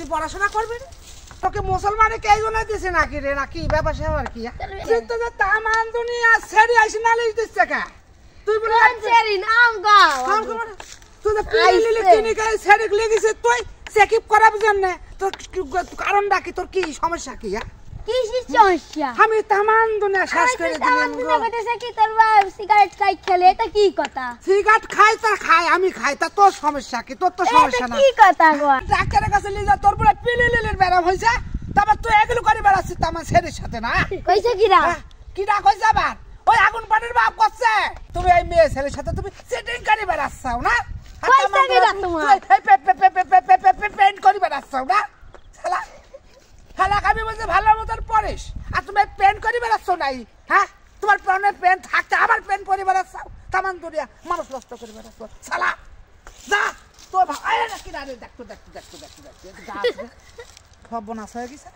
তুই পড়াশোনা করবি না তোকে মুসলমানে কে জন্য দিছে নাকি রে নাকি ব্যাপার স্যাপার কি তুই তো তামান দুনিয়া ছেড়ে আইস নালিশ দিচ্ছে কা তুই বলে ছেড়ি নাম গাও তুই তো পিলিলি কিনে কে ছেড়ে লেগেছে তুই চেকআপ করার জন্য তোর কারণটা কি তোর কি সমস্যা কি কি সমস্যা আমি তামান দুনিয়া শেষ করে দিলাম গো কইতেছে কি তোর সিগারেট খাই খেলে এটা কি কথা সিগারেট খাই তা খাই আমি খাই তা তোর সমস্যা কি তোর তো সমস্যা না কি কথা গো ডাক্তারের কাছে নিয়ে যা তোর পুরো পিলিলির ব্যারাম হইছে তারপর তুই এগুলো করে বেড়াচ্ছিস তামান ছেলের সাথে না কইছে কিরা কিডা কইছে আবার ওই আগুন পানির বাপ করছে তুমি এই মেয়ে ছেলের সাথে তুমি সেটিং করে বেড়াচ্ছাও না কইছে কিরা তোমার পেন্ট করে বেড়াচ্ছাও না শালা শালা আমি বলছি ভালো মতন পড়িস আর তুমি পেন্ট করে বেড়াচ্ছ নাই হ্যাঁ তোমার প্রাণের পেন থাকতে আবার পেন করে বেড়াচ্ছাও তামান দুনিয়া মানুষ নষ্ট করে বেড়াচ্ছ শালা যা তোর ভাই না কিনা রে দেখতো সব বোনাস হয়ে গেছে